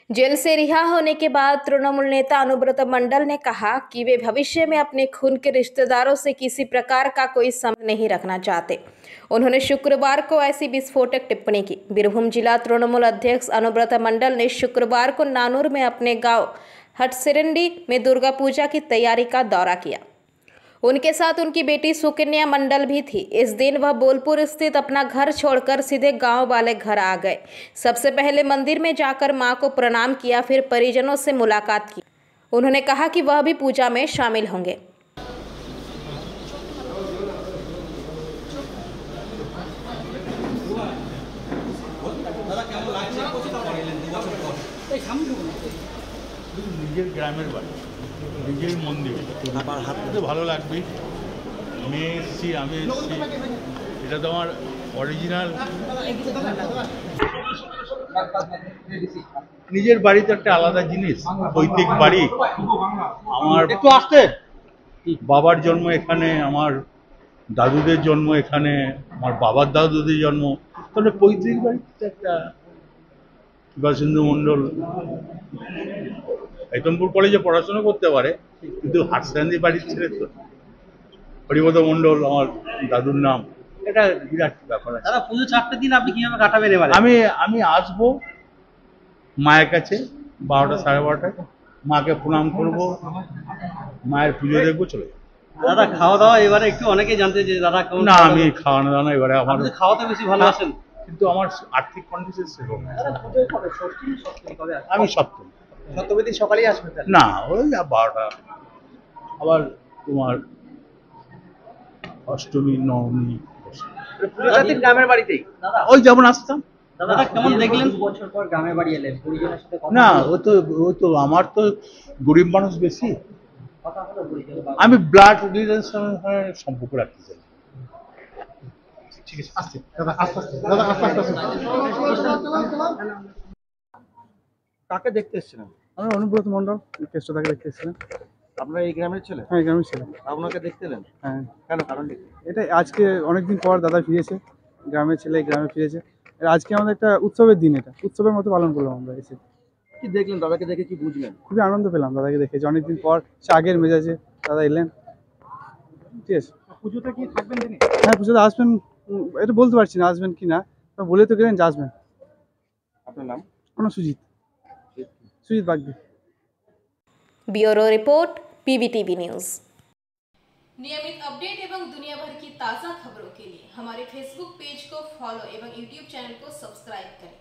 Jail से रिहा होने के बाद तृणमूल नेता अनुब्रत मंडल ने कहा कि वे भविष्य में अपने खून के रिश्तेदारों से किसी प्रकार का कोई संबंध नहीं रखना चाहते। उन्होंने शुक्रवार को ऐसी विस्फोटक टिप्पणी की। बीरभूम जिला तृणमूल अध्यक्ष अनुब्रत मंडल ने शुक्रवार को नानूर में अपने गांव हटसिरंडी में दुर्गा पूजा की तैयारी का दौरा किया। उनके साथ उनकी बेटी सुकन्या मंडल भी थी। इस दिन वह बोलपुर स्थित अपना घर छोड़कर सीधे गांव वाले घर आ गए। सबसे पहले मंदिर में जाकर मां को प्रणाम किया, फिर परिजनों से मुलाकात की। उन्होंने कहा कि वह भी पूजा में शामिल होंगे। নিজের গ্রামের বাড়ি, নিজের মন্দির, আমার হাতে ভালো লাগবে। মেয়ে এসছি, আমি এসছি, এটা তো আমার অরিজিনাল। নিজের বাড়ি তো একটা আলাদা জিনিস, পৈতৃক বাড়ি। আমার একটু আসতে বাবার জন্ম এখানে, আমার দাদুদের জন্ম এখানে, আমার বাবার দাদুদের জন্ম, তাহলে পৈতৃক বাড়িতে একটা সুভাষচন্দ্র মণ্ডল একদমপুর কলেজে পড়াশোনা করতে পারে, কিন্তু হাটসান্দি বাড়ির ছেলে তো। হরিপদ মণ্ডল আমার দাদুর নাম, এটা বিরাট ব্যাপার আছে। দাদা, পুজো 4টে দিন আপনি কিভাবে কাটাবেন এবারে? আমি আসবো মায়ের কাছে 12টা সাড়ে 12টায়, মাকে প্রণাম করবো, মায়ের পুজো দেখবো, চলে যাবো। দাদা, খাওয়া দাওয়া এবারে একটু অনেকে জানতে যে দাদা কেমন? না, আমি খাওয়ানো দাওয়া এবারে আমার খাওয়াতে বেশি ভালোবাসেন, কিন্তু আমার আর্থিক কন্ডিশন সেরকম। আমি সপ্তমী সকালেই আসবেন? না, ওই 12টা, আবার তোমার অষ্টমী, নবমী, গ্রামের বাড়িতেই ওই যেমন আসতাম। দাদা, কেমন দেখলেন বছর পর গ্রামের বাড়ি এলেন? পরিজনের সাথে না, ও তো আমার তো গরিব মানুষ বেশি, আমি ব্লাড রিলেশনের সম্পর্ক রাখতে চাই। ঠিক আছে, আস্তে দাদা, আস্তে আস্তে দাদা, আস্তে আস্তে। কাকে দেখতে এসেছিলেন? আমি অনুব্রত মণ্ডল, কেষ্টদাকে দেখতে এসেছিলেন। আপনার এই গ্রামের ছেলে? হ্যাঁ, গ্রামের ছেলে। আপনাকে দেখতে এলেন? হ্যাঁ। কেন, কারণটা কি? এটা আজকে অনেকদিন পর দাদা ফিরেছে, গ্রামের ছেলে গ্রামে ফিরেছে। আজকে আমাদের একটা উৎসবের দিন, এটা উৎসবের মতো পালন করলাম আমরা এসে। কি দেখলেন দাদাকে দেখে, কি বুঝলেন? খুবই আনন্দ পেলাম দাদাকে দেখে, যে অনেকদিন পর সে আগের মেজাজে দাদা এলেন। ঠিক আছে, পুজোতে কি থাকবেন তিনি? হ্যাঁ, পুজোতে আসবেন, এটা বলতে পারছি না আসবেন কি না, বলে তো গেলেন যে আসবেন। আপনার নাম? কোনো Sujit Bagdi. Bureau report PBTV news. नियमित अपडेट एवं दुनिया भर की ताज़ा खबरों के लिए हमारे फेसबुक पेज को फॉलो एवं यूट्यूब चैनल को सब्सक्राइब करें।